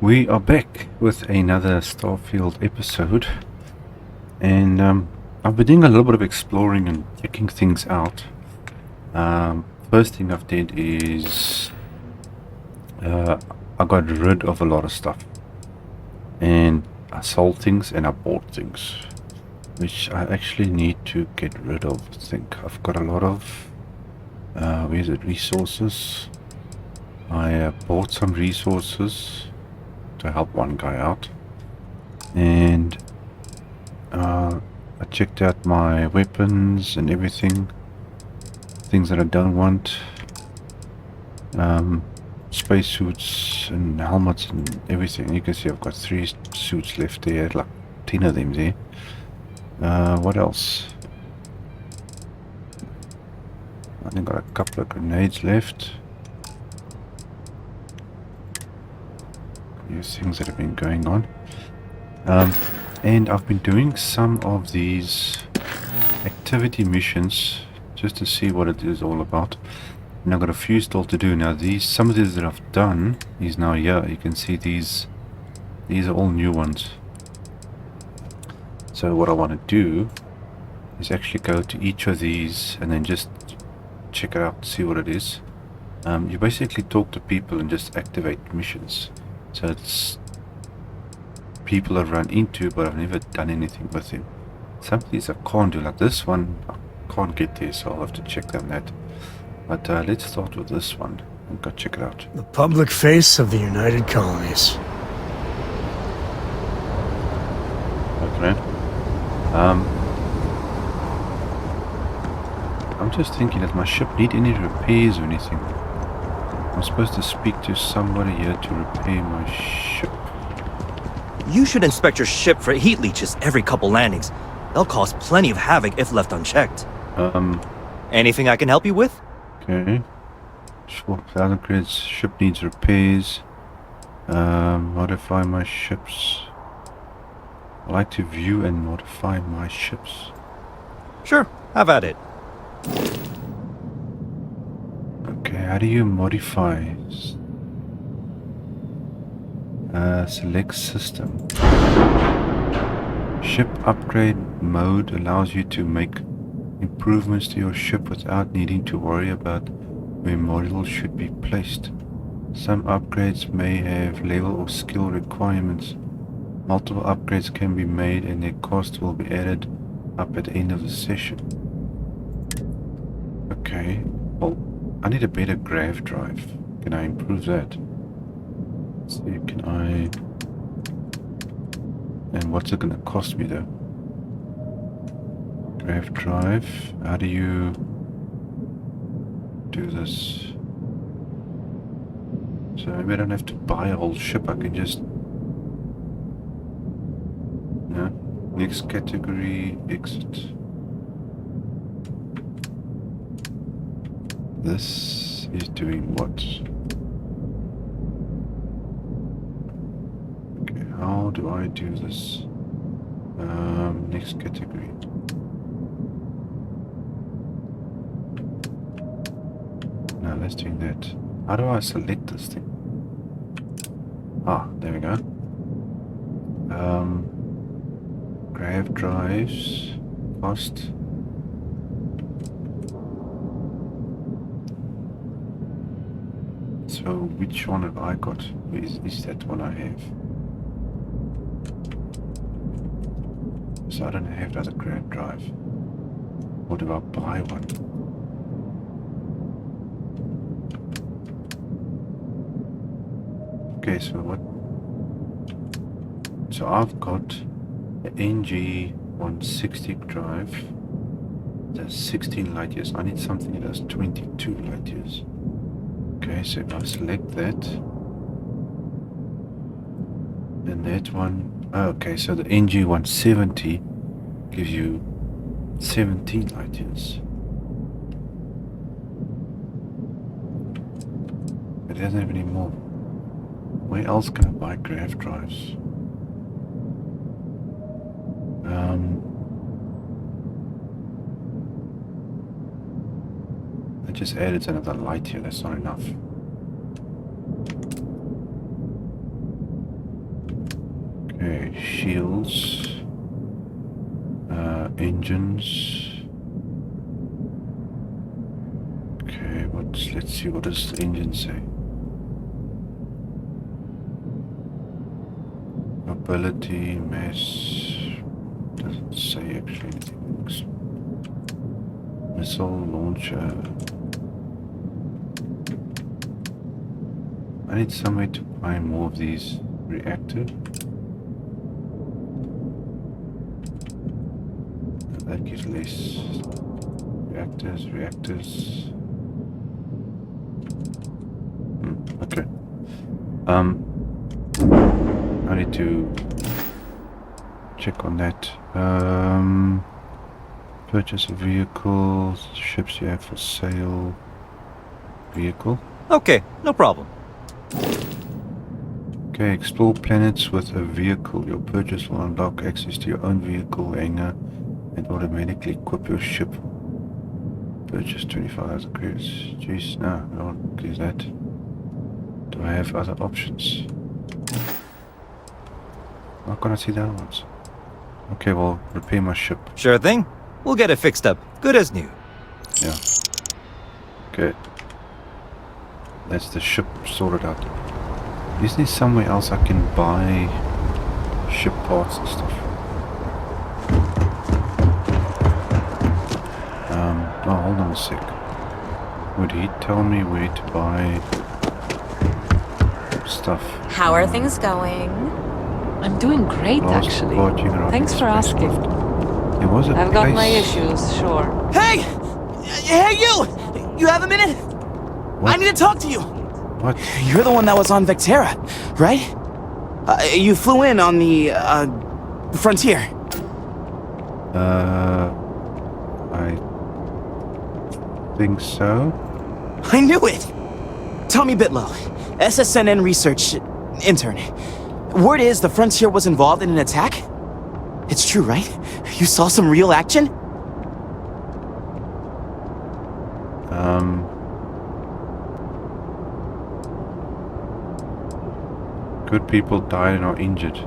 We are back with another Starfield episode, and I've been doing a little bit of exploring and checking things out. First thing I've did is I got rid of a lot of stuff, and I sold things and I bought things, which I actually need to get rid of. I think I've got a lot of where's it, resources. I bought some resources to help one guy out, and I checked out my weapons and everything, things that I don't want, spacesuits and helmets and everything. You can see I've got 3 suits left there, like 10 of them there. What else? I think got a couple of grenades left. These things that have been going on. And I've been doing some of these activity missions just to see what it is all about. And I've got a few still to do. Now some of these that I've done is now here. You can see these are all new ones. So what I want to do is actually go to each of these and then just check it out, see what it is. You basically talk to people and just activate missions. So it's people I've run into, but I've never done anything with them. Some of these I can't do, like this one I can't get there, so I'll have to check on that. But let's start with this one and go check it out. The public face of the United Colonies. Okay. I'm just thinking, does my ship need any repairs or anything? I'm supposed to speak to somebody here to repair my ship. You should inspect your ship for heat leeches every couple landings. They'll cause plenty of havoc if left unchecked. Anything I can help you with? Okay. 4,000 credits. Ship needs repairs. Modify my ships. I like to view and modify my ships. Sure, have at it. Okay, how do you modify? Select system. Ship upgrade mode allows you to make improvements to your ship without needing to worry about where modules should be placed. Some upgrades may have level or skill requirements. Multiple upgrades can be made and their cost will be added up at the end of the session. Okay, well, I need a better grav drive. Can I improve that? Let's see, can I... And what's it gonna cost me though? Grav drive, how do you do this? So maybe I don't have to buy a whole ship, I can just... No, next category, exit. This is doing what? Okay, how do I do this? Next category. No, let's do that. How do I select this thing? Ah, there we go. Grav drives, cost. So which one have I got? Is that one I have? So I don't have the other grav drive. What do I buy one? Okay, so what? So I've got the NG160 drive. That's 16 light years. I need something that has 22 light years. Okay, so if I select that, and that one, okay, so the NG170 gives you 17 light years. But it doesn't have any more. Where else can I buy grav drives? I just added another light here, that's not enough. Okay, shields. Engines. Okay, let's see, what does the engine say? Mobility, mass. Doesn't say actually anything. Missile launcher. I need somewhere to buy more of these reactors. That gives less. Reactors. Okay. I need to check on that. Purchase a vehicle, ships you have for sale. Vehicle. Okay, no problem. Okay, explore planets with a vehicle. Your purchase will unlock access to your own vehicle hangar and automatically equip your ship. Purchase 25,000 credits. Jeez, no, I don't want to do that. Do I have other options? Not gonna see the other ones. Okay, well, repair my ship. Sure thing. We'll get it fixed up. Good as new. Yeah. Okay. That's the ship sorted out. Is there somewhere else I can buy ship parts and stuff? Oh, hold on a sec. Would he tell me where to buy stuff? How are things going? I'm doing great, actually. Thanks for asking. There was a I've got my issues, sure. Hey! Hey, you! You have a minute? What? I need to talk to you. What? You're the one that was on Vectera, right? You flew in on the frontier. I think so. I knew it! Tommy Bitlow, SSNN research intern. Word is the frontier was involved in an attack? It's true, right? You saw some real action? Good people died and are injured.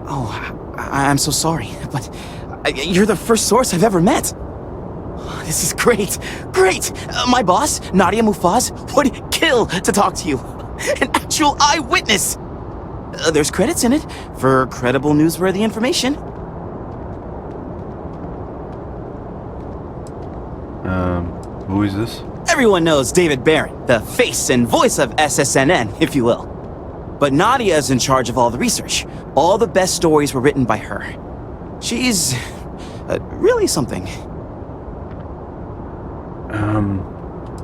Oh, I'm so sorry, but you're the first source I've ever met. This is great, great! My boss, Nadia Mufaz, would kill to talk to you. An actual eyewitness! There's credits in it for credible newsworthy information. Who is this? Everyone knows David Barron, the face and voice of SSNN, if you will. But Nadia is in charge of all the research. All the best stories were written by her. She's really something.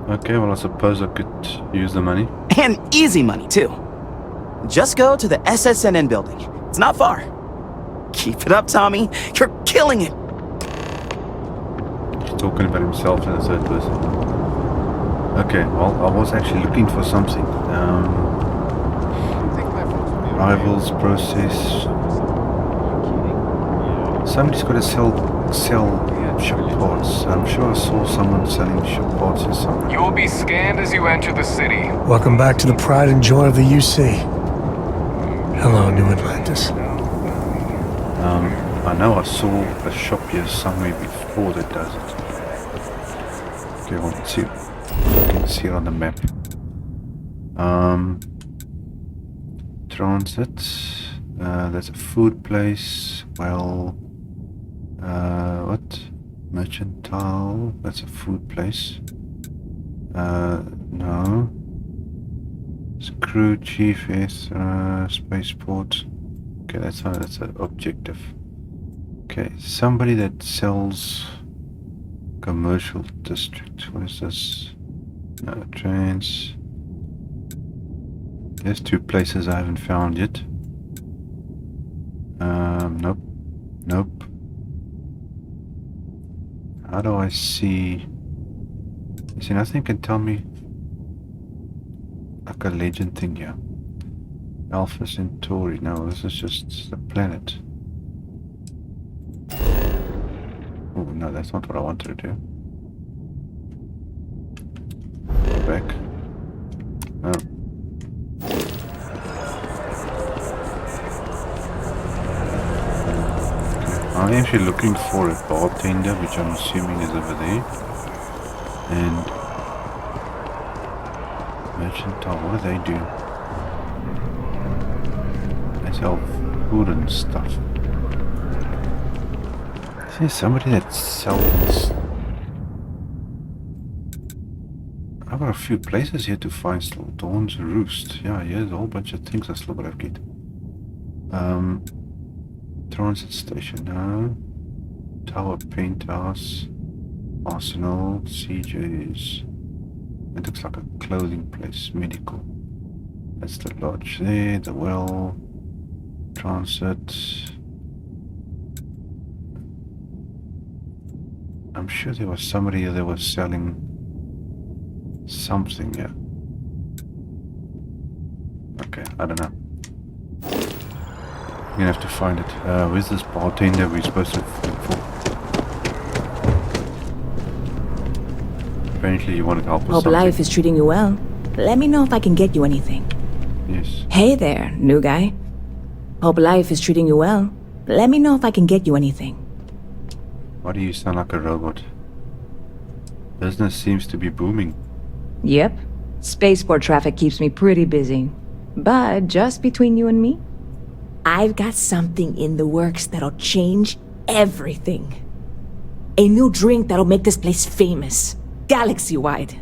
Okay, well I suppose I could use the money. And easy money, too. Just go to the SSNN building. It's not far. Keep it up, Tommy. You're killing it. He's talking about himself in the third person. Okay, well I was actually looking for something. Rivals process. Somebody's got to sell ship parts. I'm sure I saw someone selling ship parts or something. You will be scanned as you enter the city. Welcome back to the pride and joy of the UC. Hello, New Atlantis. I know I saw a shop here somewhere before that does it. Okay, well, let's see. You can see it on the map. Transit. There's a food place. Well, what? Mercantile. That's a food place. No. It's crew chief, yes. Spaceport. Okay, that's an objective. Okay, somebody that sells commercial district. What is this? Trains. There's two places I haven't found yet. Nope. Nope. How do I see? You see, nothing can tell me like a legend thing here. Alpha Centauri. No, this is just the planet. Oh no, that's not what I wanted to do. Go back. No. I'm actually looking for a bartender, which I'm assuming is over there. And mercantile, what do they do? They sell food and stuff. Is there somebody that sells? I've got a few places here to find still. Dawn's Roost. Yeah, here's a whole bunch of things I still gotta get. Transit station, no. Tower Penthouse. Arsenal. CJ's. It looks like a clothing place. Medical. That's the lodge there. The well. Transit. I'm sure there was somebody that was selling something, yeah. Okay, I don't know. We're gonna have to find it. Where's this bartender we're supposed to look for? Apparently you wanted help with Hope something. life is treating you well. Let me know if I can get you anything. Yes. Hey there, new guy. Hope life is treating you well. Let me know if I can get you anything. Why do you sound like a robot? Business seems to be booming. Yep. Spaceport traffic keeps me pretty busy. But just between you and me, I've got something in the works that'll change everything. A new drink that'll make this place famous. Galaxy-wide.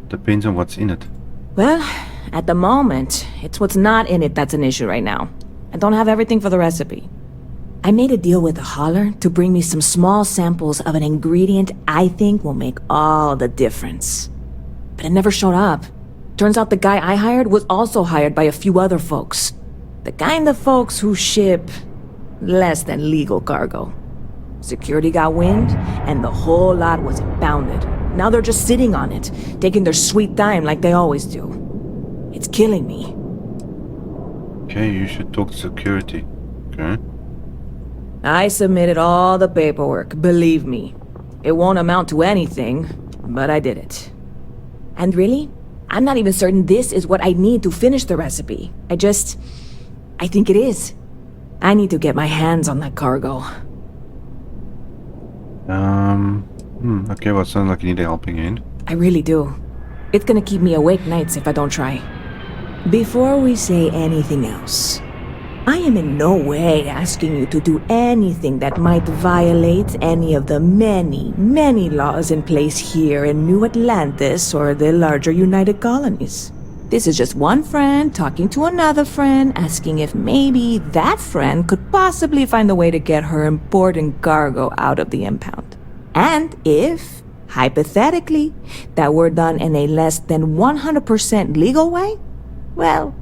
Depends on what's in it. Well, at the moment, it's what's not in it that's an issue right now. I don't have everything for the recipe. I made a deal with a hauler to bring me some small samples of an ingredient I think will make all the difference. But it never showed up. Turns out the guy I hired was also hired by a few other folks. The kind of folks who ship less than legal cargo. Security got wind, and the whole lot was impounded. Now they're just sitting on it, taking their sweet time like they always do. It's killing me. Okay, you should talk to security. Okay. I submitted all the paperwork, believe me. It won't amount to anything, but I did it. And really, I'm not even certain this is what I need to finish the recipe. I think it is. I need to get my hands on that cargo. Okay, well, it sounds like you need a helping hand. I really do. It's gonna keep me awake nights if I don't try. Before we say anything else, I am in no way asking you to do anything that might violate any of the many, many laws in place here in New Atlantis or the larger United Colonies. This is just one friend talking to another friend, asking if maybe that friend could possibly find a way to get her important cargo out of the impound. And if, hypothetically, that were done in a less than 100% legal way, well,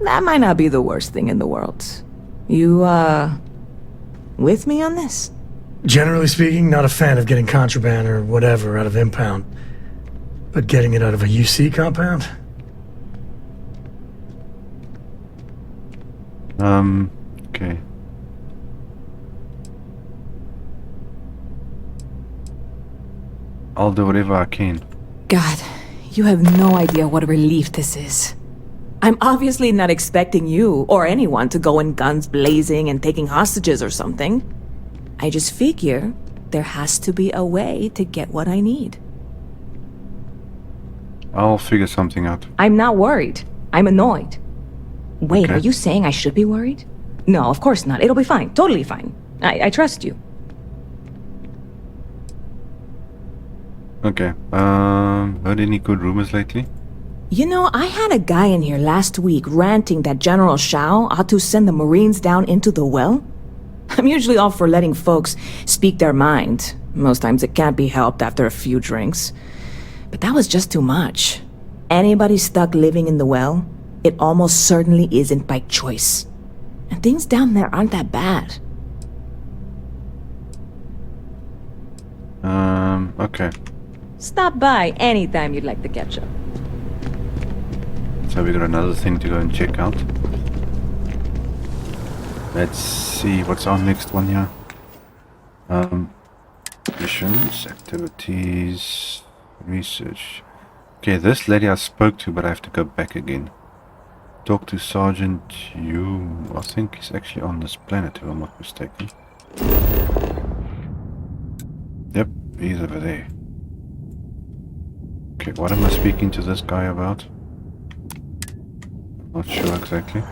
that might not be the worst thing in the world. You, with me on this? Generally speaking, not a fan of getting contraband or whatever out of impound. But getting it out of a UC compound? Okay. I'll do whatever I can. God, you have no idea what a relief this is. I'm obviously not expecting you or anyone to go in guns blazing and taking hostages or something. I just figure there has to be a way to get what I need. I'll figure something out. I'm not worried. I'm annoyed. Wait, Okay. Are you saying I should be worried? No, of course not. It'll be fine. Totally fine. I trust you. Okay. Heard any good rumors lately? You know, I had a guy in here last week ranting that General Shao ought to send the Marines down into the well. I'm usually all for letting folks speak their mind. Most times it can't be helped after a few drinks. But that was just too much. Anybody stuck living in the well, it almost certainly isn't by choice. And things down there aren't that bad. Okay. Stop by anytime you'd like to catch up. So we got another thing to go and check out. Let's see what's our next one here. Missions, activities, research. Okay, this lady I spoke to, but I have to go back again. talk to Sergeant Hume. I think he's actually on this planet, if I'm not mistaken. Yep, he's over there. Okay, what am I speaking to this guy about? Not sure exactly.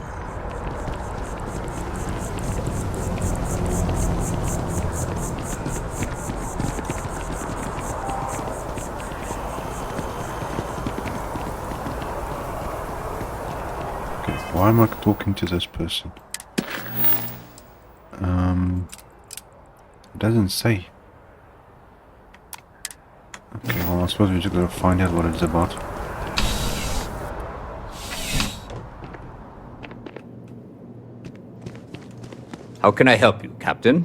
Why am I talking to this person? It doesn't say. Okay, well I suppose we're just gonna find out what it's about. How can I help you, Captain?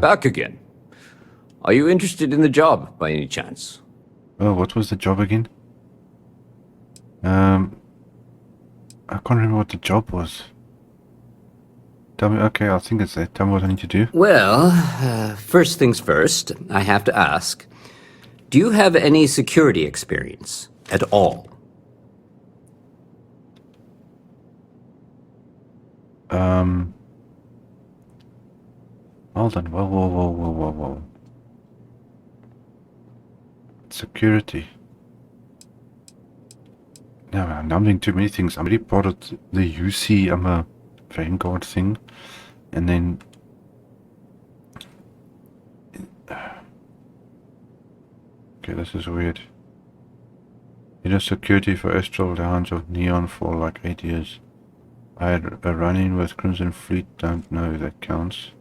Back again. Are you interested in the job, by any chance? Oh, what was the job again? I can't remember what the job was. Tell me, okay, I think it's that. Tell me what I need to do. Well, first things first, I have to ask, do you have any security experience at all? Hold on, whoa. Security. No, I'm doing too many things. I'm already part of the UC, I'm a Vanguard thing. And then... Okay, this is weird. You know, security for Astral Lounge of Neon for like 8 years. I had a run-in with Crimson Fleet, don't know if that counts.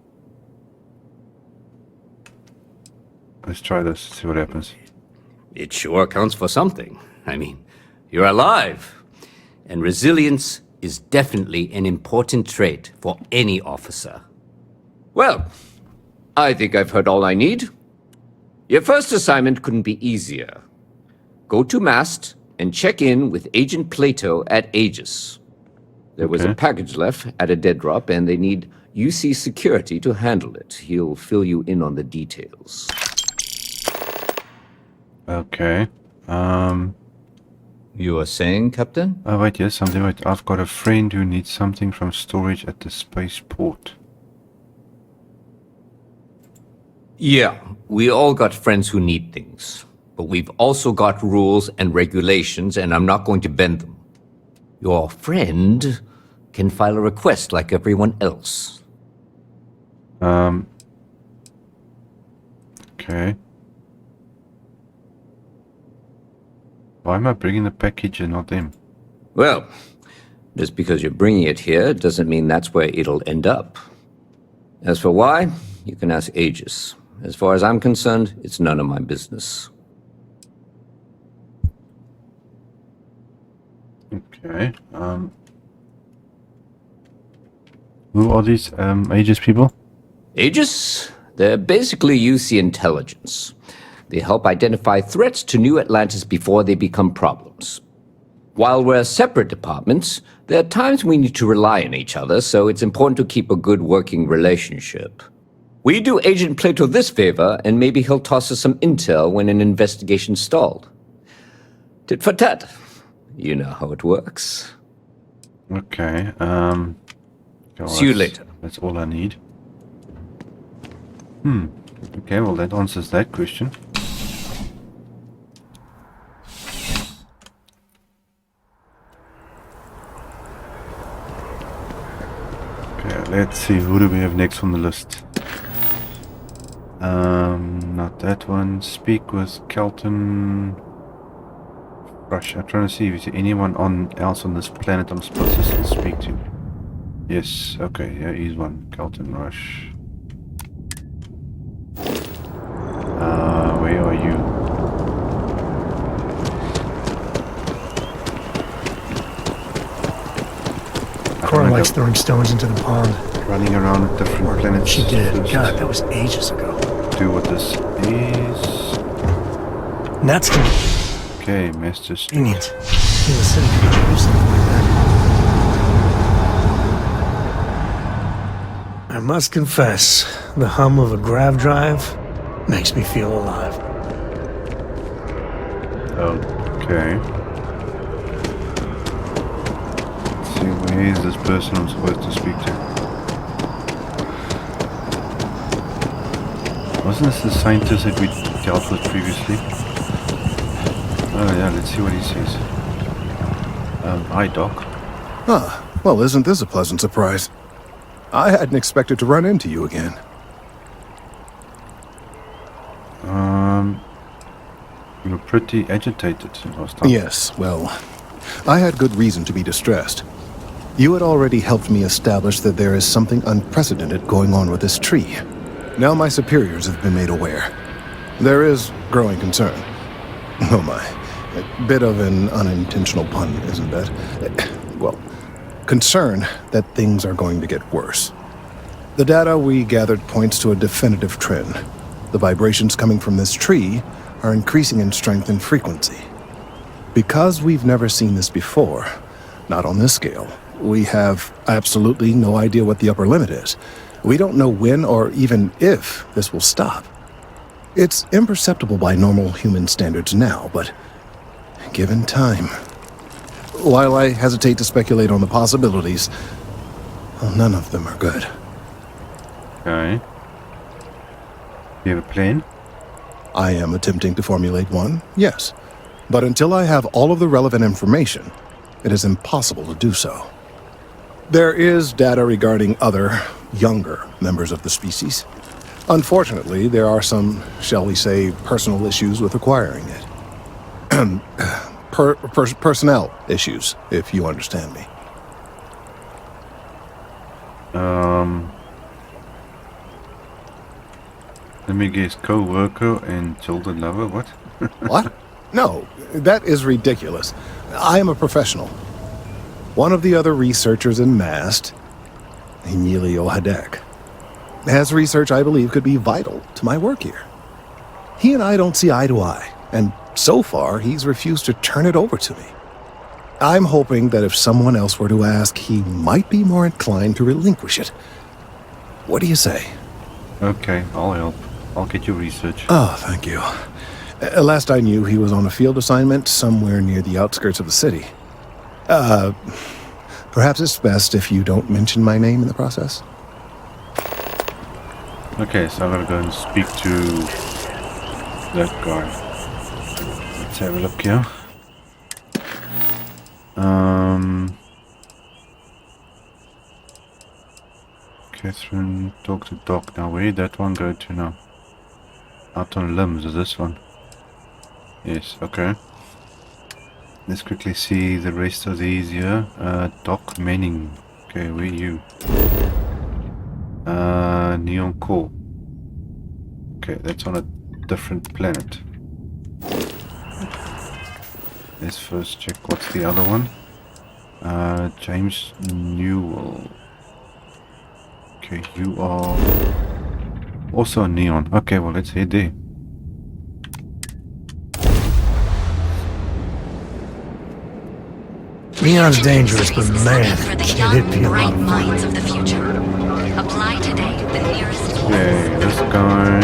Let's try this, see what happens. It sure counts for something. I mean, you're alive. And resilience is definitely an important trait for any officer. Well, I think I've heard all I need. Your first assignment couldn't be easier. Go to Mast and check in with Agent Plato at Aegis. There was a package left at a dead drop, and they need UC security to handle it. He'll fill you in on the details. Okay. You are saying, Captain? Oh, wait, yes, something. Wait, I've got a friend who needs something from storage at the spaceport. Yeah, we all got friends who need things. But we've also got rules and regulations, and I'm not going to bend them. Your friend can file a request like everyone else. Okay. Why am I bringing the package and not them? Well, just because you're bringing it here doesn't mean that's where it'll end up. As for why, you can ask Aegis. As far as I'm concerned, it's none of my business. Okay. Who are these Aegis people? Aegis? They're basically UC intelligence. They help identify threats to New Atlantis before they become problems. While we're separate departments, there are times we need to rely on each other, so it's important to keep a good working relationship. We do Agent Plato this favor, and maybe he'll toss us some intel when an investigation stalled. Tit for tat. You know how it works. Okay, See you later. That's all I need. Okay, well that answers that question. Okay, let's see, who do we have next on the list? Not that one. Speak with Kelton. Rush. I'm trying to see if there's anyone else on this planet I'm supposed to still speak to. Yes, okay, yeah, he's one. Kelton Rush. Where are you? Cora likes throwing stones into the pond. Running around at different planets. She did. God, that was ages ago. Do what this is. And that's gonna Okay, Master Street. convenient. In the city, you could do something like that. I must confess, the hum of a grav drive makes me feel alive. Okay. see, where is this person I'm supposed to speak to? Wasn't this the scientist that we dealt with previously? Oh yeah, let's see what he says. Hi Doc. Ah, well, isn't this a pleasant surprise? I hadn't expected to run into you again. You were pretty agitated last time. Yes, well, I had good reason to be distressed. You had already helped me establish that there is something unprecedented going on with this tree. Now my superiors have been made aware. There is growing concern. Oh my, a bit of an unintentional pun, isn't that? Well, concern that things are going to get worse. The data we gathered points to a definitive trend. The vibrations coming from this tree are increasing in strength and frequency. Because we've never seen this before, not on this scale, we have absolutely no idea what the upper limit is. We don't know when or even if this will stop. It's imperceptible by normal human standards now, but given time... While I hesitate to speculate on the possibilities, well, none of them are good. Okay. You have a plan? I am attempting to formulate one, yes. But until I have all of the relevant information, it is impossible to do so. There is data regarding other, younger members of the species. Unfortunately, there are some, shall we say, personal issues with acquiring it. Personnel issues, if you understand me. Let me guess, co-worker and children lover, what? What? No, that is ridiculous. I am a professional. One of the other researchers in MAST, Emilio Hadek, has research I believe could be vital to my work here. He and I don't see eye to eye, and so far he's refused to turn it over to me. I'm hoping that if someone else were to ask, he might be more inclined to relinquish it. What do you say? Okay, I'll help. I'll get your research. Oh, thank you. Last I knew, he was on a field assignment somewhere near the outskirts of the city. Perhaps it's best if you don't mention my name in the process? Okay, so I'm gonna go and speak to that guy. Let's have a look here. Catherine, talk to Doc. Now, where did that one go to now? Out on limbs, is this one? Yes, okay. Let's quickly see the rest of these here. Doc Manning. Okay, where are you? Neon Core. Okay, that's on a different planet. Let's first check what's the other one. James Newell. Okay, you are also a Neon. Okay, well, let's head there. Neon's dangerous, but man, For the can it young, be a lot bright of fun. minds of the future. Apply today at the nearest. Okay, this guy.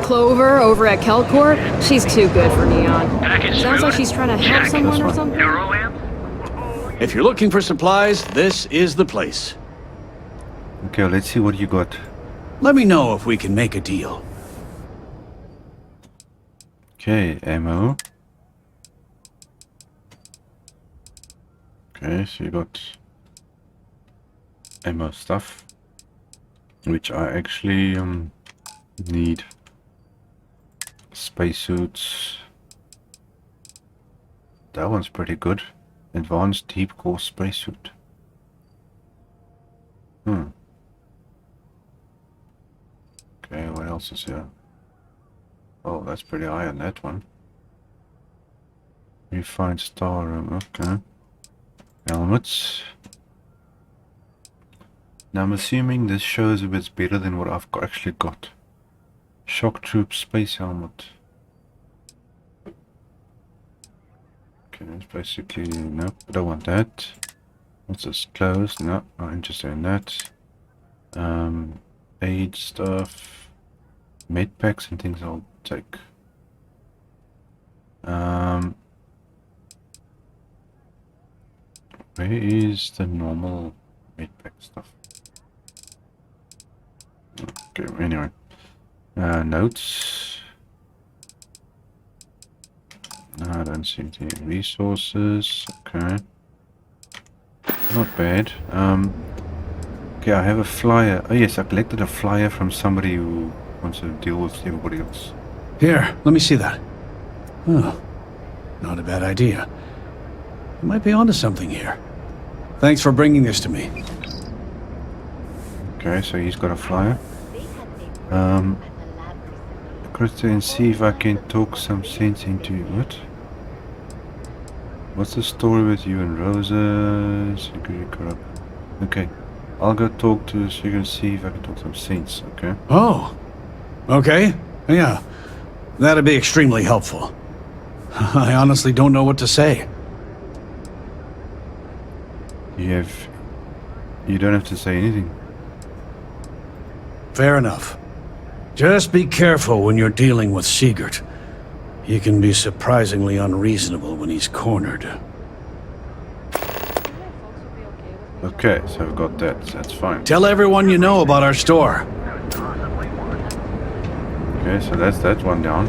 Clover over at Kelcourt? She's too good for Neon. Sounds like she's trying to help someone or something. If you're looking for supplies, this is the place. Okay, let's see what you got. Let me know if we can make a deal. Okay, ammo. Okay, so you got ammo stuff, which I actually need. Spacesuits. That one's pretty good. Advanced deep core spacesuit. Okay, what else is here? Oh, that's pretty high on that one. Refined star room, okay. Helmets. Now I'm assuming this shows if it's better than what I've actually got. Shock troop space helmet. Okay, that's basically, nope, I don't want that. What's this? Closed? No, not interested in that. Aid stuff. Med packs and things I'll take. where is the normal medpack stuff? Okay, anyway. Notes. No, I don't see any resources. Okay. Not bad. Okay, I have a flyer. Oh yes, I collected a flyer from somebody who wants to deal with everybody else. Here, let me see that. Oh, not a bad idea. You might be onto something here. Thanks for bringing this to me. Okay, so he's got a flyer. And see if I can talk some sense into it. What's the story with you and Rosa? Security corrupt. Okay, I'll go talk to so you can see if I can talk some sense. Okay. Oh, okay. Yeah, that'd be extremely helpful. I honestly don't know what to say. You don't have to say anything. Fair enough. Just be careful when you're dealing with Sigurd. He can be surprisingly unreasonable when he's cornered. Okay, so I've got that. That's fine. Tell everyone you know about our store. Okay, so that's that one down.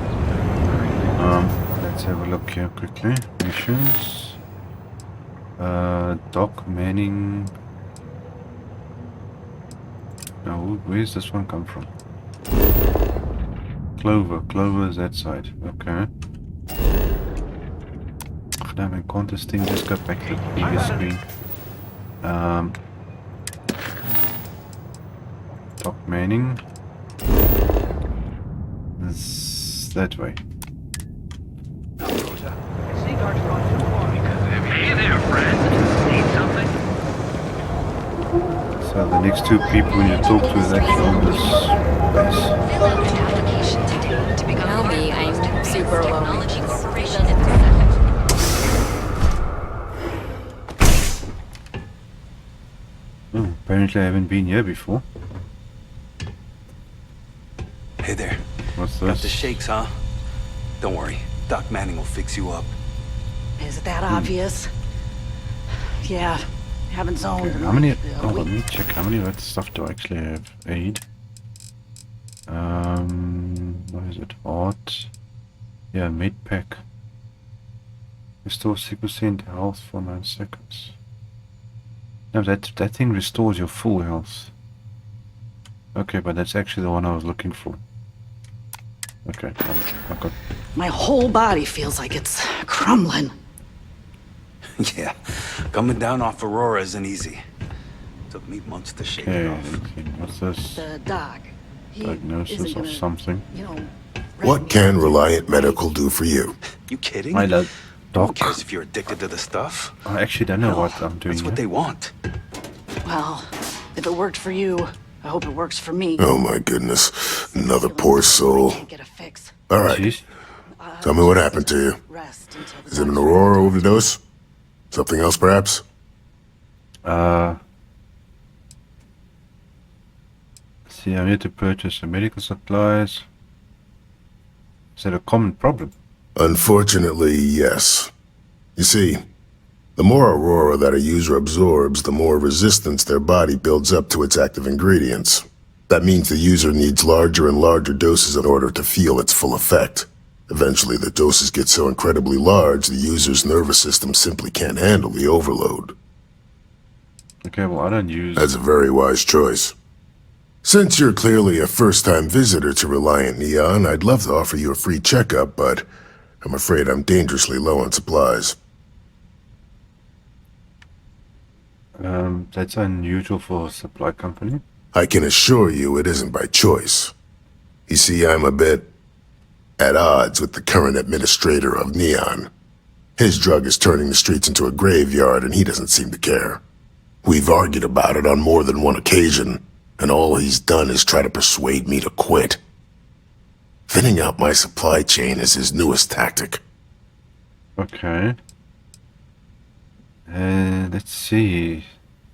Let's have a look here quickly. Missions. Dock manning. No, where's this one come from? Clover is that side. Okay. Damn, I can't this thing just go back to the previous screen. Dock manning. This that way. Hey there, friend. Need something? So the next two people you talk to is actually on this base. Fill out an application today to become Tell part me, of I'm Austin super Race alone. Technology Corporation. Oh, apparently I haven't been here before. Hey there. What's Got the this? shakes, huh? Don't worry. Doc Manning will fix you up. Is it that obvious? Yeah, haven't zoned. Okay, how many? Oh, let me check. How many of that stuff do I actually have? Aid. What is it? Art. Yeah, mid pack. Restore 6% health for 9 seconds. No, that thing restores your full health. Okay, but that's actually the one I was looking for. Okay, I got. My whole body feels like it's crumbling. Yeah, coming down off Aurora isn't easy. Took me months to shake it Okay, off. what's this? The doc. He Diagnosis isn't of gonna, something. You know, What can Reliant Medical do for you? You kidding? My love. No one Doc. cares if you're addicted to the stuff. I actually don't know what I'm doing. That's what they want. well, if it worked for you, I hope it works for me. Oh my goodness. Another poor soul. Can't get a fix. Alright, Jeez. tell me what happened to you. Rest until the Is it an Aurora overdose? Something else perhaps? See, I need to purchase some medical supplies. Is that a common problem? Unfortunately, yes. You see, the more Aurora that a user absorbs, the more resistance their body builds up to its active ingredients. That means the user needs larger and larger doses in order to feel its full effect. Eventually, the doses get so incredibly large, the user's nervous system simply can't handle the overload. Okay, well, I don't use... That's a very wise choice. Since you're clearly a first-time visitor to Reliant Neon, I'd love to offer you a free checkup, but I'm afraid I'm dangerously low on supplies. That's unusual for a supply company. I can assure you it isn't by choice. You see, I'm a bit at odds with the current administrator of Neon. His drug is turning the streets into a graveyard, and he doesn't seem to care. We've argued about it on more than one occasion, and all he's done is try to persuade me to quit. Thinning out my supply chain is his newest tactic. Okay. Let's see.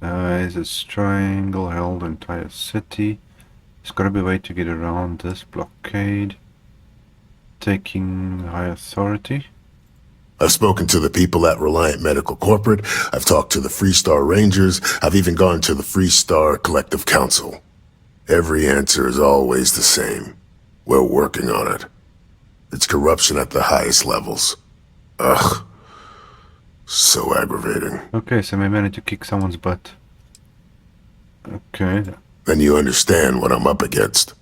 Is a triangle held entire city? There's gotta be a way to get around this blockade. Taking high authority. I've spoken to the people at Reliant Medical Corporate, I've talked to the Freestar Rangers, I've even gone to the Freestar Collective Council. Every answer is always the same. We're working on it. It's corruption at the highest levels. Ugh. So aggravating. Okay, so we managed to kick someone's butt. Okay. Then you understand what I'm up against.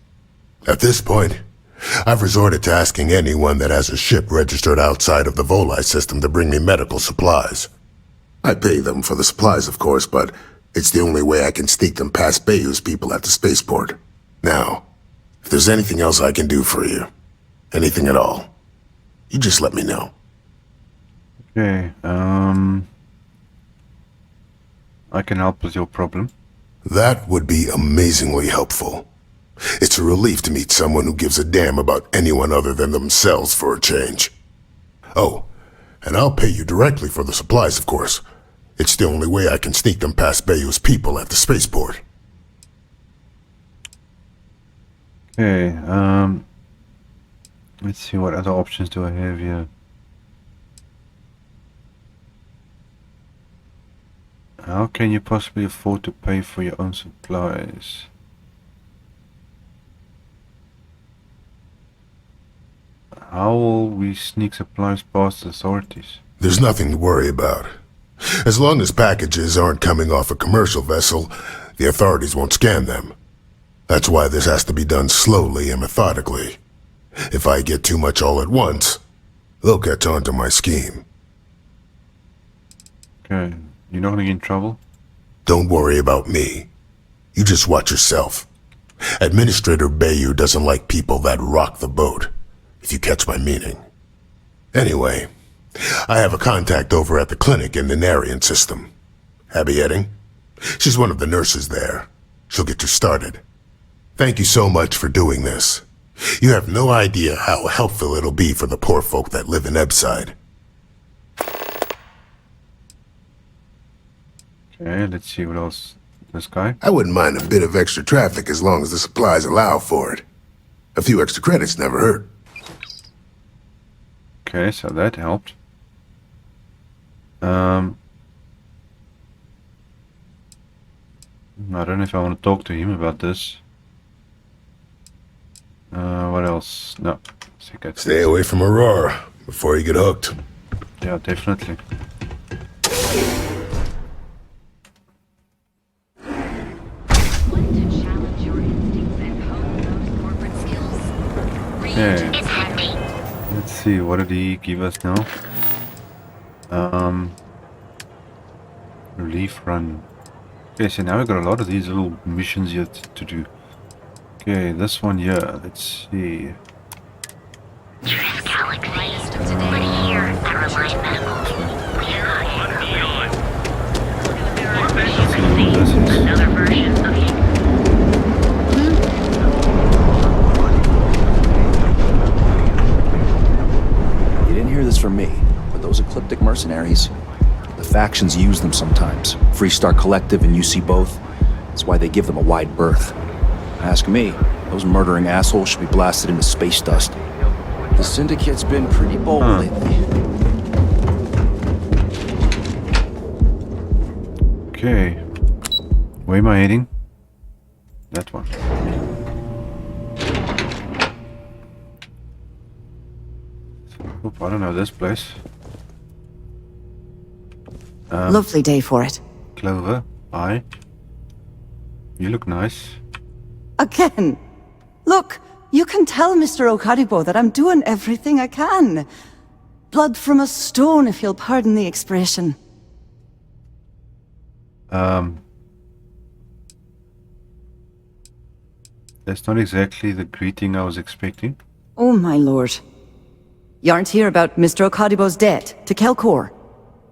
At this point, I've resorted to asking anyone that has a ship registered outside of the Volai system to bring me medical supplies. I pay them for the supplies, of course, but it's the only way I can sneak them past Bayou's people at the spaceport. Now, if there's anything else I can do for you, anything at all, you just let me know. Okay, I can help with your problem. That would be amazingly helpful. It's a relief to meet someone who gives a damn about anyone other than themselves for a change. Oh, and I'll pay you directly for the supplies, of course. It's the only way I can sneak them past Bayou's people at the spaceport. Okay, let's see, what other options do I have here? How can you possibly afford to pay for your own supplies? How will we sneak supplies past the authorities? There's nothing to worry about. As long as packages aren't coming off a commercial vessel, the authorities won't scan them. That's why this has to be done slowly and methodically. If I get too much all at once, they'll catch on to my scheme. Okay, you're not gonna get in trouble? Don't worry about me. You just watch yourself. Administrator Bayou doesn't like people that rock the boat, if you catch my meaning. Anyway, I have a contact over at the clinic in the Narian system. Abby Edding. She's one of the nurses there. She'll get you started. Thank you so much for doing this. You have no idea how helpful it'll be for the poor folk that live in Ebside. Okay, let's see what else. This guy? I wouldn't mind a bit of extra traffic as long as the supplies allow for it. A few extra credits never hurt. Okay, so that helped. I don't know if I want to talk to him about this. What else? No. Stay away from Aurora before you get hooked. Yeah, definitely. Okay. Let's see, what did he give us now? Relief run. Okay, so now we've got a lot of these little missions yet to do. Okay, this one here, let's see. Another version of you. You didn't hear this from me, but those ecliptic mercenaries, the factions use them sometimes. Freestar Collective and UC both. That's why they give them a wide berth. Ask me, those murdering assholes should be blasted into space dust. The Syndicate's been pretty bold lately. Okay. Where am I heading? That one. Oop, I don't know this place. Lovely day for it. Clover, hi. You look nice. Again. Look, you can tell Mr. Okadibo that I'm doing everything I can. Blood from a stone, if you'll pardon the expression. That's not exactly the greeting I was expecting. Oh my lord. You aren't here about Mr. Okadibo's debt to Kelkor.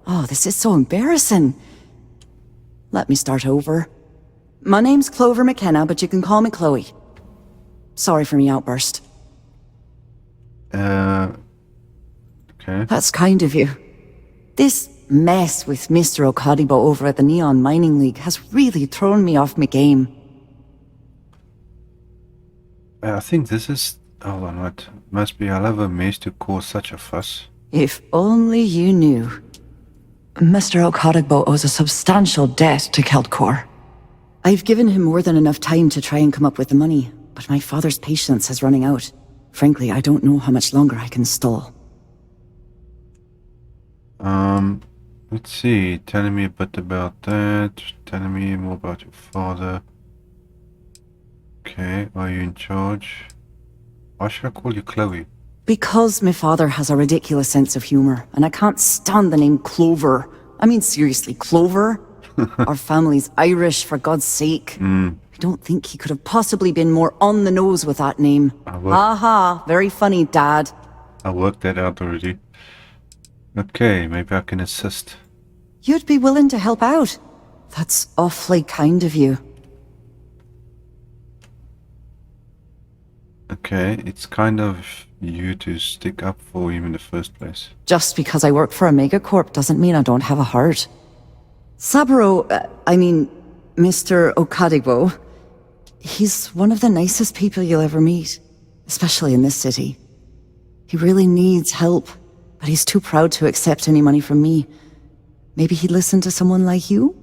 Oh, this is so embarrassing. Let me start over. My name's Clover McKenna, but you can call me Chloe. Sorry for me outburst. Okay. That's kind of you. This mess with Mr. Okadibo over at the Neon Mining League has really thrown me off my game. I think this is... Hold on, what? Must be hell of a mess to cause such a fuss. If only you knew. Mr. Okadigbo owes a substantial debt to Keltcor. I've given him more than enough time to try and come up with the money, but my father's patience is running out. Frankly, I don't know how much longer I can stall. Let's see. Telling me a bit about that. Telling me more about your father. Okay, are you in charge? Why should I call you Chloe? Because my father has a ridiculous sense of humor, and I can't stand the name Clover. I mean, seriously, Clover? Our family's Irish, for God's sake. I don't think he could have possibly been more on the nose with that name. Ha ha, very funny, Dad. I worked that out already. Okay, maybe I can assist. You'd be willing to help out. That's awfully kind of you. Okay, it's kind of you to stick up for him in the first place. Just because I work for a megacorp doesn't mean I don't have a heart. Saburo, Mr. Okadigbo, he's one of the nicest people you'll ever meet, especially in this city. He really needs help, but he's too proud to accept any money from me. Maybe he'd listen to someone like you?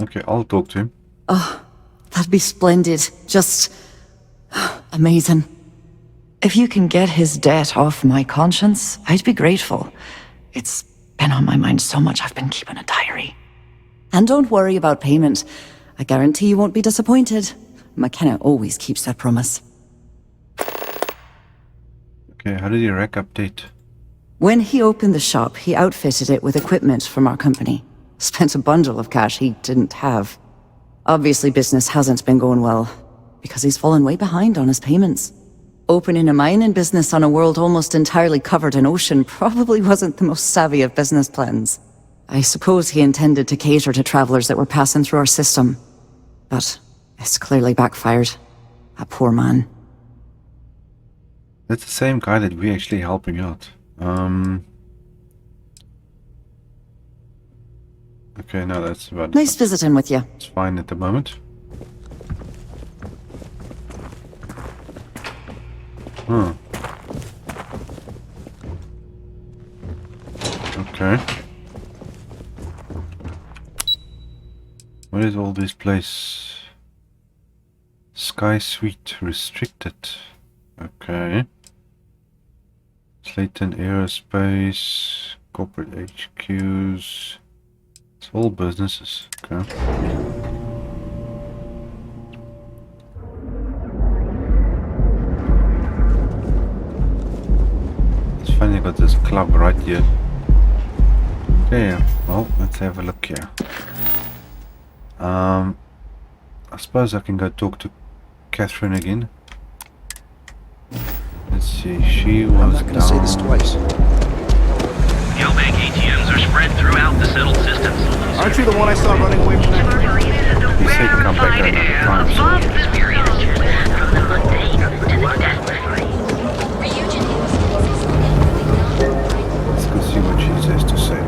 Okay, I'll talk to him. Oh, that'd be splendid. Just amazing. If you can get his debt off my conscience, I'd be grateful. It's been on my mind so much I've been keeping a diary. And don't worry about payment. I guarantee you won't be disappointed. McKenna always keeps that promise. Okay, how did your rack update? When he opened the shop, he outfitted it with equipment from our company. Spent a bundle of cash he didn't have. Obviously business hasn't been going well, because he's fallen way behind on his payments. Opening a mining business on a world almost entirely covered in ocean probably wasn't the most savvy of business plans. I suppose he intended to cater to travelers that were passing through our system. But it's clearly backfired. A poor man. That's the same guy that we're actually helping out. Okay, no, that's about Nice visiting with you. It's fine at the moment. Huh. Okay. What is all this place? Sky Suite restricted. Okay. Slayton Aerospace, corporate HQs. It's all businesses. Okay. It's funny, got this club right here. Okay, well, let's have a look here. I suppose I can go talk to Catherine again. Let's see, she was I'm not gonna say this twice. Geobank ATMs are spread throughout the settled systems. Aren't you the one I saw running away from that? He said come back another time. From the mundane to the desperate. Let's go see what she has to say.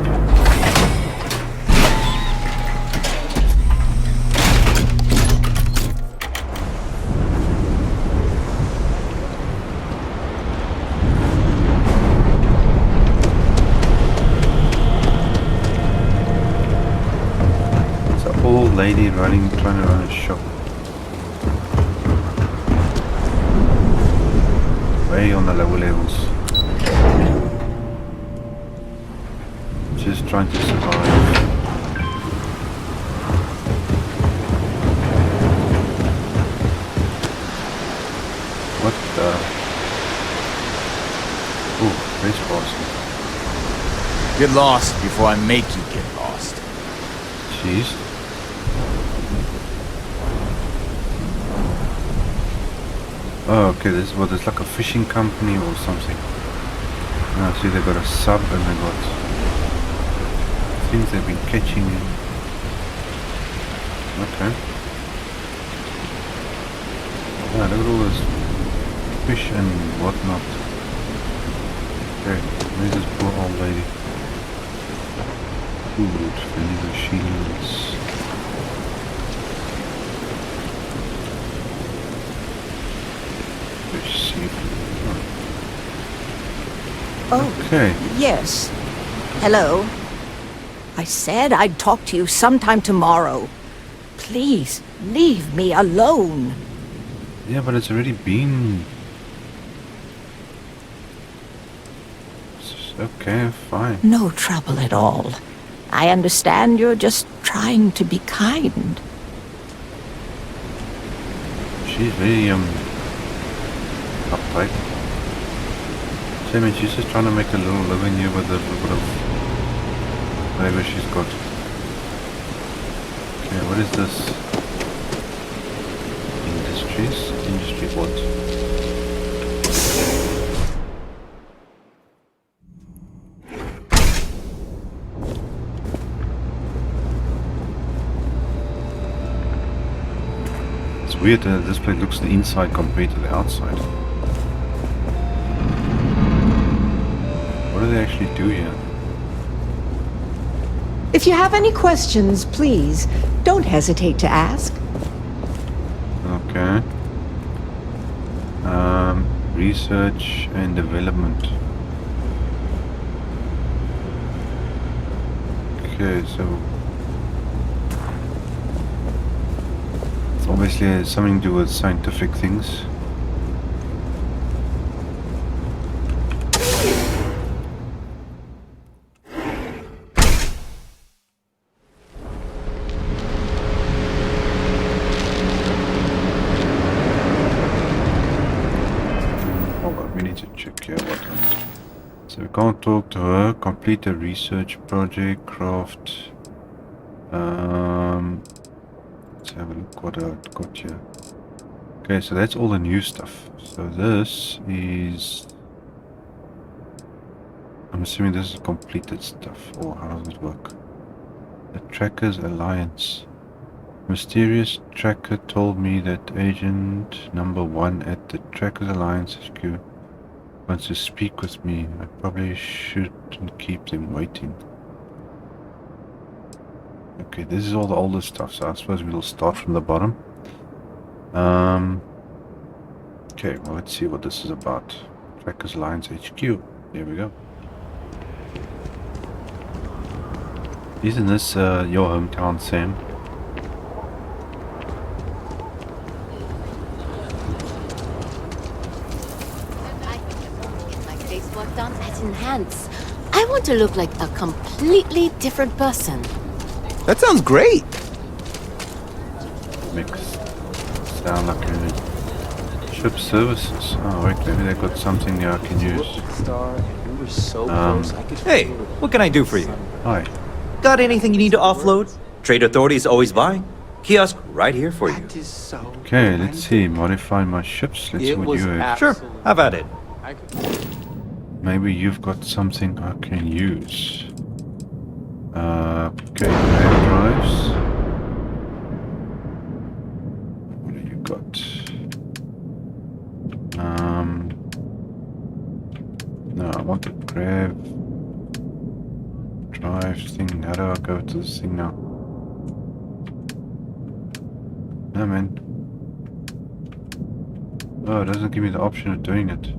Old lady trying to run a shop. Way on the lower levels. Just trying to survive. What the? Ooh, race passing. Get lost before I make you get lost. Jeez. Oh, okay, this is what it's like a fishing company or something. Now see they got a sub and they got things they've been catching in. Okay. Yeah, look at all this fish and whatnot. Okay, where's this poor old lady? Food, vending machines. Oh, okay. Yes. Hello. I said I'd talk to you sometime tomorrow. Please, leave me alone. Yeah, but it's already been... Okay, fine. No trouble at all. I understand you're just trying to be kind. She's very, uptight. I mean, she's just trying to make a little living here with a little bit of whatever she's got. Okay, what is this? Industries? Industry what? It's weird that this place looks the inside compared to the outside. What do they actually do here? If you have any questions, please, don't hesitate to ask. Okay. Research and development. Okay, so it's obviously something to do with scientific things. So we can't talk to her. Complete a research project. Craft. Let's have a look what I've got here. Okay, so that's all the new stuff. So this is... I'm assuming this is completed stuff. Or how does it work? The Trackers Alliance. Mysterious tracker told me that agent number 1 at the Trackers Alliance HQ wants to speak with me. I probably shouldn't keep them waiting. Okay, this is all the older stuff, so I suppose we'll start from the bottom. Okay, well, let's see what this is about. Trackers Alliance HQ. Here we go. Isn't this your hometown, Sam? Enhance. I want to look like a completely different person. That sounds great. Mix. Sound like a ship services. Oh wait, maybe they got something I can use. Hey, what can I do for you? Hi. Got anything you need to offload? Trade Authority is always buying. Kiosk right here for you. Okay, let's see. Modify my ships. Let's see what you have. Sure, have at it. Maybe you've got something I can use. Okay, grav drives. What do you got? No, I want the grav drive thing. How do I go to this thing now? No, man. Oh, it doesn't give me the option of doing it.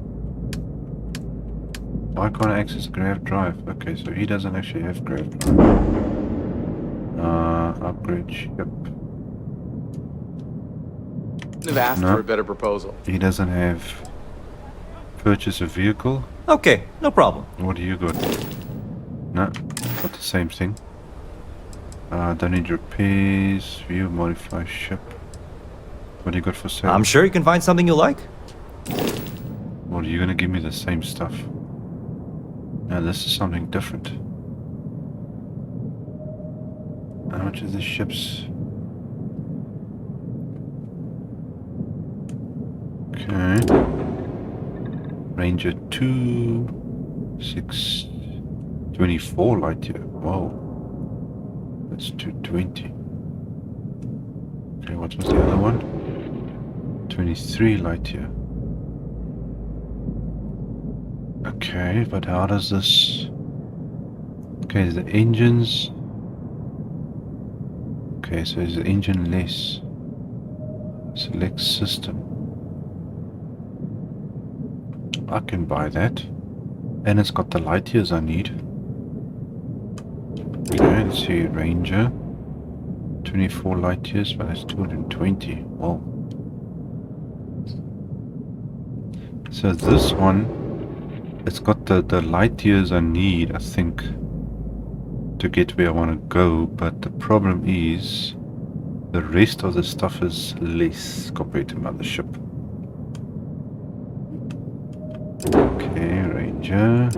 Why can't I access grav drive? Okay, so he doesn't actually have grav drive. Upgrade ship. I've asked for a better proposal. He doesn't have purchase a vehicle. Okay, no problem. What do you got? No, not the same thing. Don't need repairs. View modify ship. What do you got for sale? I'm sure you can find something you like. What, are you gonna give me the same stuff? Now this is something different. How much is the ships? Okay. Ranger 2, 6, 24 light year. Whoa. That's 220. Okay, what was the other one? 23 light year. Okay, but how does this... Okay, the engines... Okay, so is the engine less? Select system. I can buy that. And it's got the light years I need. Okay, let's see, Ranger. 24 light years, but that's 220. Wow. So this one, it's got the light years I need, I think, to get where I want to go, but the problem is the rest of the stuff is less compared to mothership. Okay, Ranger.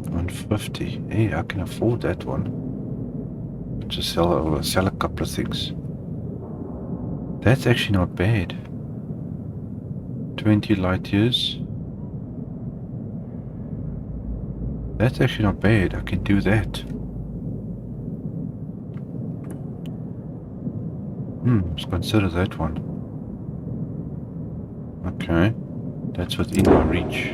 150. Hey, I can afford that one. Just sell a couple of things. That's actually not bad. 20 light years. That's actually not bad. I can do that. Let's consider that one. Okay. That's within my reach.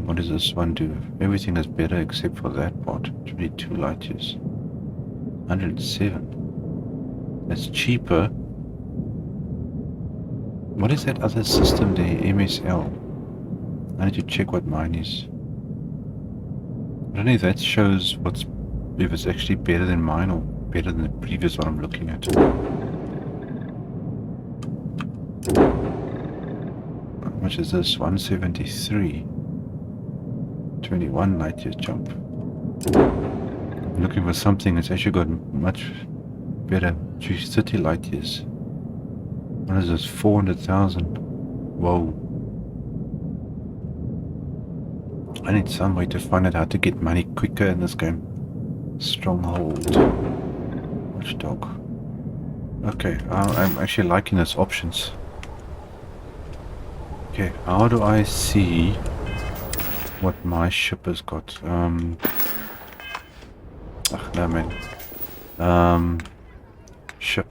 What does this one do? Everything is better except for that part. 22 light years. 107. That's cheaper. What is that other system there? MSL. I need to check what mine is. I don't know if that shows if it's actually better than mine or better than the previous one I'm looking at. How much is this? 173. 21 light year jump. I'm looking for something that's actually got much better. 30 light years. What is this? 400,000. Whoa. I need some way to find out how to get money quicker in this game. Stronghold. Watchdog. Okay, I'm actually liking those options. Okay, how do I see what my ship has got? No man. Ship.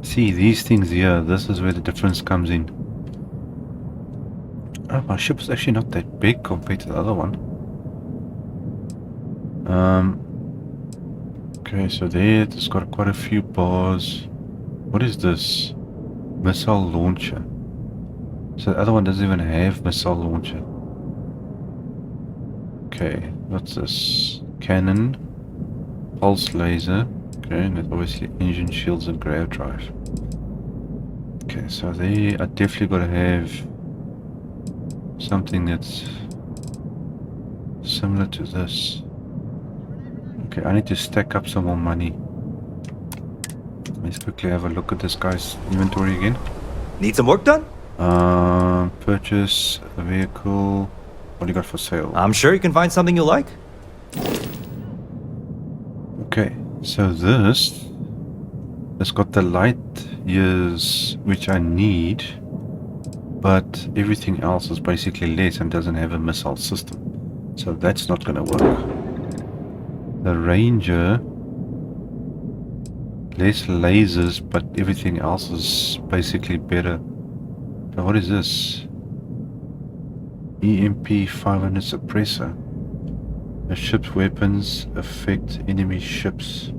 See, these things here, this is where the difference comes in. Oh, my ship is actually not that big compared to the other one. Okay, so there, it's got quite a few bars. What is this? Missile launcher. So the other one doesn't even have missile launcher. Okay, what's this? Cannon. Pulse laser. Okay, and that's obviously engine shields and grav drive. Okay, so there, I definitely gotta have something that's similar to this. Okay, I need to stack up some more money. Let's quickly have a look at this guy's inventory again. Need some work done? Purchase a vehicle. What do you got for sale? I'm sure you can find something you like. Okay, so this has got the light years which I need, but everything else is basically less and doesn't have a missile system. So that's not going to work. The Ranger, less lasers, but everything else is basically better. So what is this? EMP 500 suppressor. The ship's weapons affect enemy ships.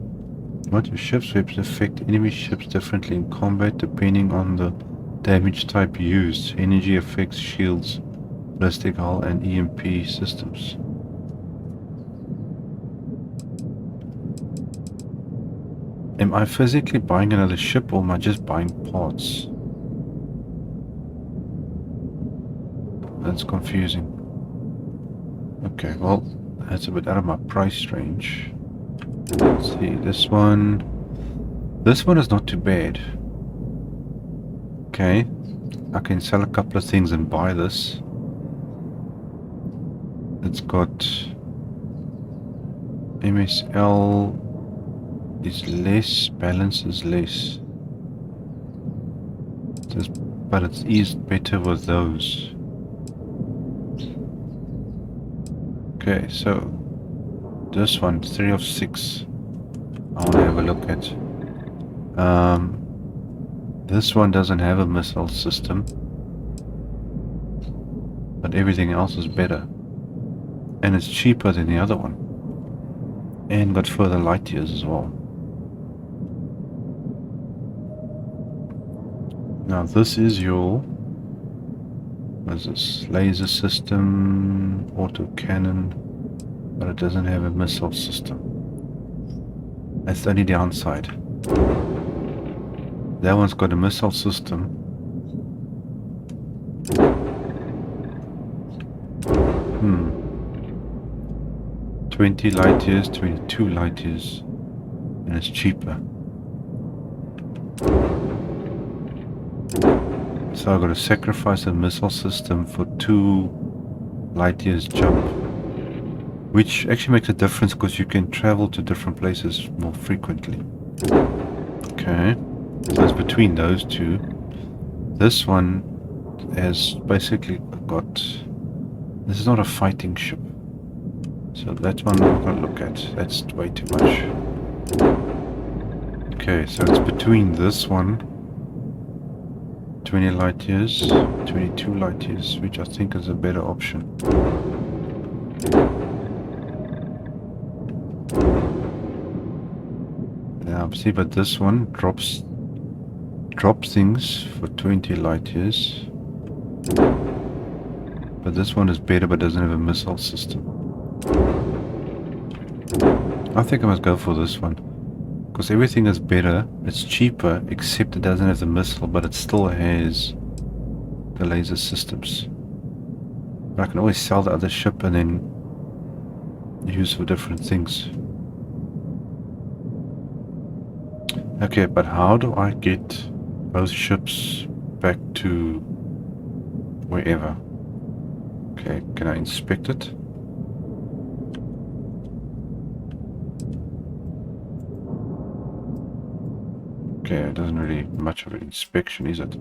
What? Your ship's weapons affect enemy ships differently in combat depending on the damage type used. Energy affects shields, ballistic hull and EMP systems. Am I physically buying another ship or am I just buying parts? That's confusing. Okay, well, that's a bit out of my price range. Let's see, this one. This one is not too bad. Okay, I can sell a couple of things and buy this. It's got MSL is less, balance is less. But it's eased better with those. Okay, so this one, 3 of 6. I want to have a look at. This one doesn't have a missile system, but everything else is better. And it's cheaper than the other one. And got further light years as well. Now this is your... what is this? Laser system, auto cannon, but it doesn't have a missile system. That's the only downside. That one's got a missile system. 20 light years, 22 light years, and it's cheaper. So I've got to sacrifice a missile system for 2 light years jump, which actually makes a difference because you can travel to different places more frequently. Okay, so it's between those two. This one has basically got... this is not a fighting ship. So that one I'm not going to look at. That's way too much. Okay, so it's between this one, 20 light years, 22 light years, which I think is a better option. Now, see, but this one drops things for 20 light years. But this one is better, but doesn't have a missile system. I think I must go for this one, because everything is better, it's cheaper, except it doesn't have the missile, but it still has the laser systems. But I can always sell the other ship and then use for different things. Okay, but how do I get those ships back to wherever? Okay, can I inspect it? Okay, it doesn't really much of an inspection, is it?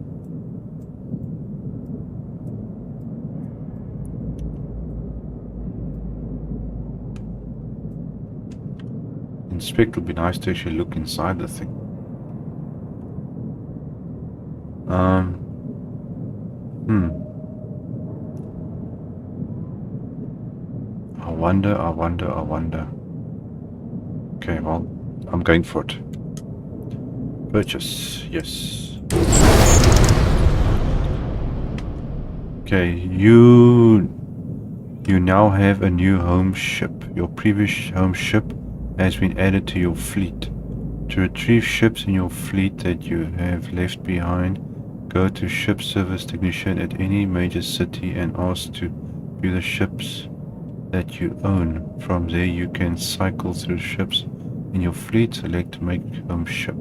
Inspect would be nice to actually look inside the thing. I wonder. Okay, well, I'm going for it. Purchase, yes. Okay, you now have a new home ship. Your previous home ship has been added to your fleet. To retrieve ships in your fleet that you have left behind, go to Ship Service Technician at any major city and ask to view the ships that you own. From there you can cycle through ships in your fleet, select to make home ship.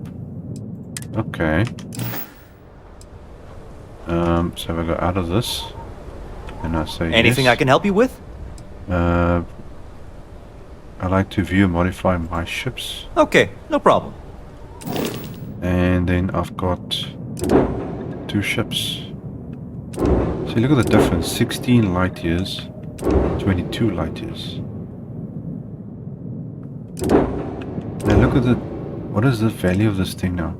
Okay. So if I go out of this and I say anything yes, I can help you with? I like to view and modify my ships. Okay, no problem. And then I've got 2 ships. See, look at the difference. 16 light years, 22 light years. Now look at the... what is the value of this thing now?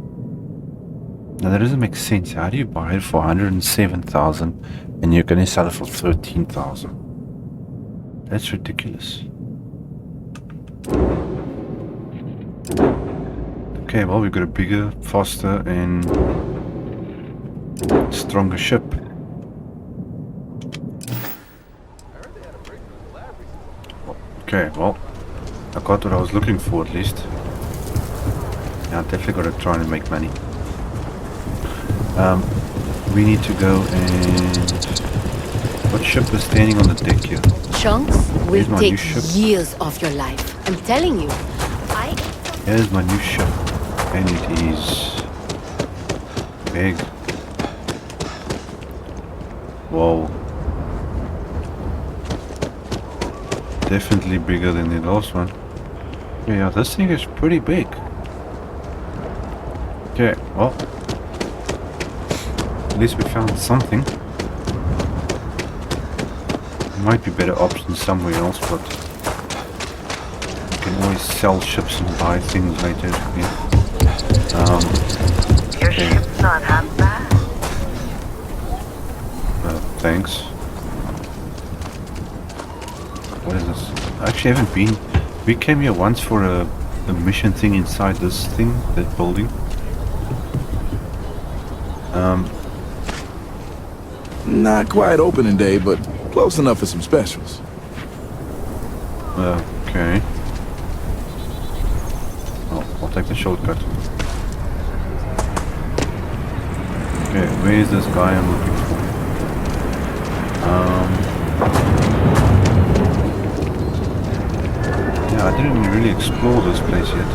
Now that doesn't make sense. How do you buy it for 107,000 and you're going to sell it for 13,000? That's ridiculous. Okay, well, we've got a bigger, faster and stronger ship. Okay, well, I got what I was looking for at least. Now, I definitely got to try and make money. We need to go and... what ship is standing on the deck here? Chunks will my take new ship. years of your life. I'm telling you. Here's my new ship. And it is... big. Whoa. Definitely bigger than the last one. Yeah, this thing is pretty big. Okay, well... at least we found something. There might be better options somewhere else, but... you can always sell ships and buy things later. Yeah. Your ship's not half bad. Thanks. What is this? I actually haven't been... we came here once for a mission thing inside this thing, that building. Not quite opening day, but close enough for some specials. Okay. Oh, I'll take the shortcut. Okay, where is this guy I'm looking for? Yeah, I didn't really explore this place yet.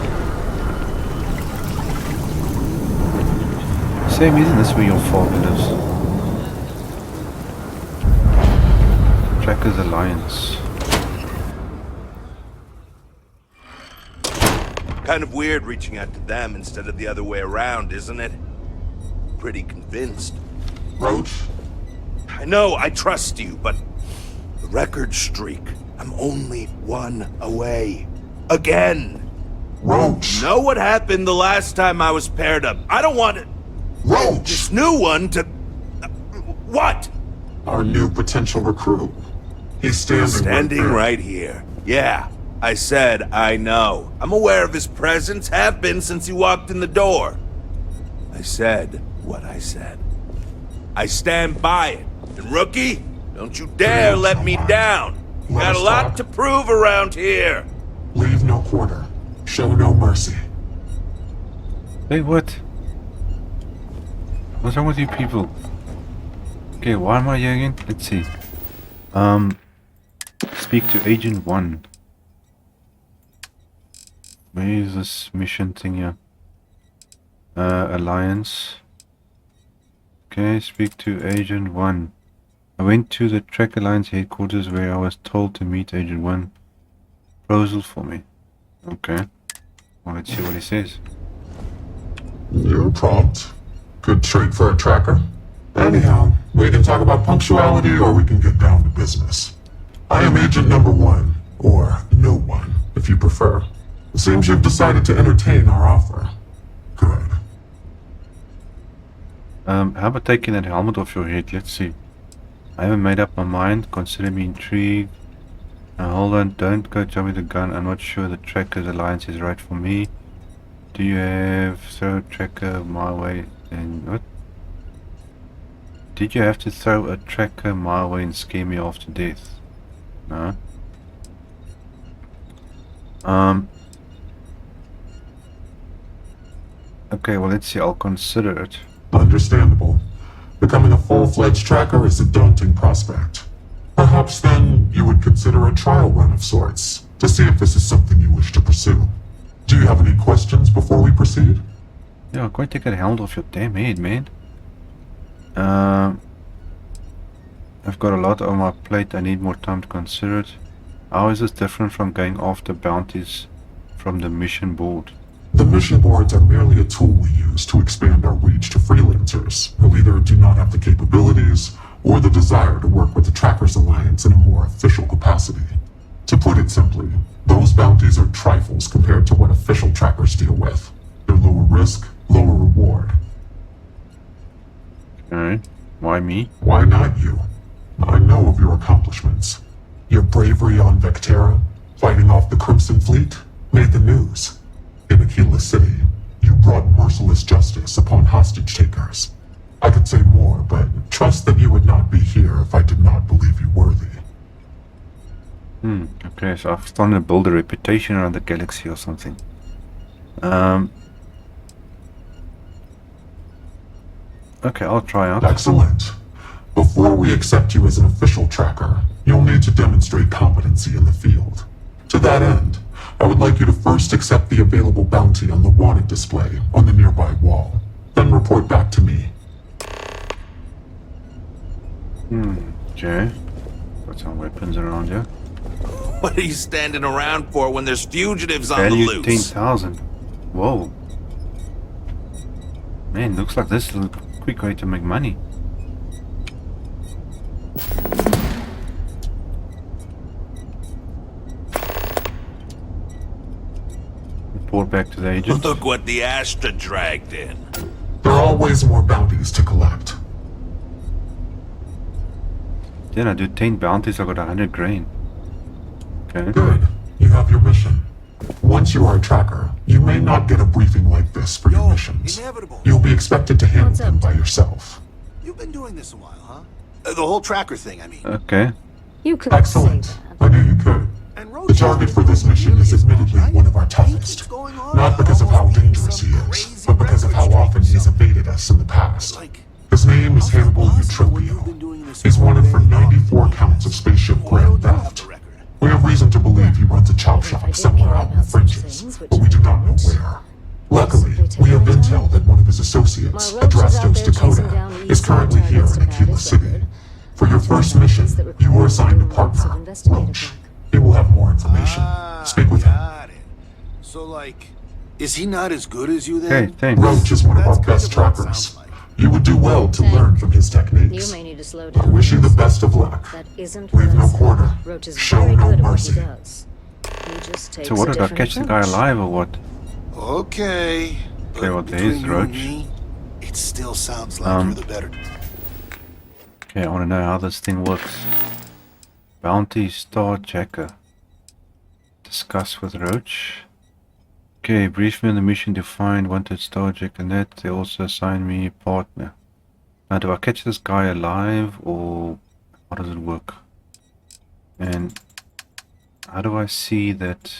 Same, isn't this where your father lives? Trackers Alliance. Kind of weird reaching out to them instead of the other way around, isn't it? Pretty convinced. Roach? I know, I trust you, but the record streak, I'm only one away. Again! Roach! Know what happened the last time I was paired up? I don't want it. Roach! This new one to... What? Our new potential recruit. He's standing right here. Yeah, I said I know. I'm aware of his presence, have been since he walked in the door. I said what I said. I stand by it. And rookie, don't you dare let me down. You got a lot to prove around here. Leave no quarter. Show no mercy. Hey, what? What's wrong with you people? Okay, why am I here again? Let's see. Speak to Agent 1. Where is this mission thing here? Alliance. Okay, speak to Agent 1. I went to the Track Alliance headquarters where I was told to meet Agent 1. Proposal for me. Okay. Well, let's see what he says. You're prompt. Good trait for a tracker. Anyhow, we can talk about punctuality or we can get down to business. I am Agent Number 1, or No One, if you prefer. It seems you've decided to entertain our offer. Good. How about taking that helmet off your head? Let's see. I haven't made up my mind. Consider me intrigued. Hold on, don't go tell me the gun. I'm not sure the Trackers Alliance is right for me. Do you have throw a tracker my way and what? Did you have to throw a tracker my way and scare me off to death? No. Okay, well let's see, I'll consider it. Understandable. Becoming a full-fledged tracker is a daunting prospect. Perhaps then you would consider a trial run of sorts, to see if this is something you wish to pursue. Do you have any questions before we proceed? Yeah, go and take that helmet off your damn head, man. I've got a lot on my plate, I need more time to consider it. How is this different from going after bounties from the mission board? The mission boards are merely a tool we use to expand our reach to freelancers who either do not have the capabilities or the desire to work with the Trackers Alliance in a more official capacity. To put it simply, those bounties are trifles compared to what official trackers deal with. They're lower risk, lower reward. Alright, why me? Why not you? I know of your accomplishments. Your bravery on Vectera, fighting off the Crimson Fleet, made the news. In Aquila City, you brought merciless justice upon hostage takers. I could say more, but trust that you would not be here if I did not believe you worthy. Okay, so I've started to build a reputation around the galaxy or something. Okay, I'll try out. Excellent. Before we accept you as an official tracker, you'll need to demonstrate competency in the field. To that end, I would like you to first accept the available bounty on the wanted display on the nearby wall, then report back to me. Okay. Got some weapons around here. What are you standing around for when there's fugitives on the Value loose? 10,000. Whoa. Man, looks like this is a quick way to make money. Report back to the agent. Look what the Astra dragged in. There are always more bounties to collect. Then I do 10 bounties, I got 100 grain. Okay. Good. You have your mission. Once you are a tracker, you may not get a briefing like this for your missions. You'll be expected to handle them by yourself. You've been doing this a while, huh? The whole tracker thing, I mean. Okay. You could Excellent. I knew you could. The target for this mission is admittedly one of our toughest. Not because of how dangerous he is, but because of how often he's evaded us in the past. His name is Hannibal Eutropio. He's wanted for 94 counts of spaceship grand theft. We have reason to believe he runs a chop shop somewhere out in the fringes, but we do not know where. Luckily, we have intel that one of his associates, Adrastos Dakota, is currently here in Aquila City. For your first mission, you are assigned a partner, Roach. He will have more information. Speak with him. So, like, is he not as good as you then? Okay, thanks. Roach is one of our best trackers. You would do well to learn from his techniques. You may need to slow down. I wish you the best of luck. That isn't Leave no medicine. quarter. Roach is Show very no good at what he mercy. does. He just takes So what a did I different catch the guy approach. alive or what? Okay. Okay, what there is Roach. It still sounds like you're the better. Okay, I want to know how this thing works. Bounty Star Checker. Discuss with Roach. Okay, brief me on the mission to find wanted Star Checker net. They also assign me a partner. Now, do I catch this guy alive or how does it work? And how do I see that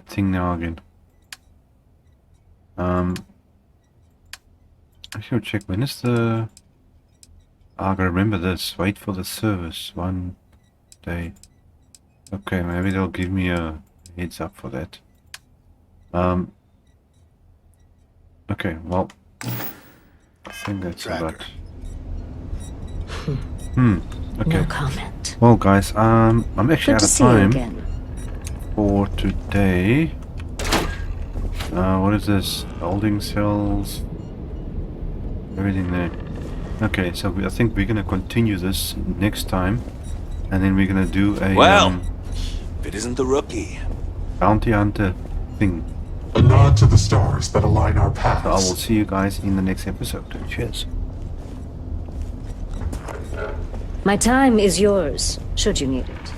thing now again? I should check when is the. I gotta remember this. Wait for the service 1 day. Okay, maybe they'll give me a heads up for that. Okay, well, I think that's about. Okay. No comment. Well, guys, I'm actually Good out to of see you time again. for today. What is this? Holding cells. Everything there. Okay, so I think we're gonna continue this next time, and then we're gonna do a Well, if it isn't the rookie. bounty hunter thing. A nod to the stars that align our paths. So I will see you guys in the next episode. Cheers. My time is yours, should you need it.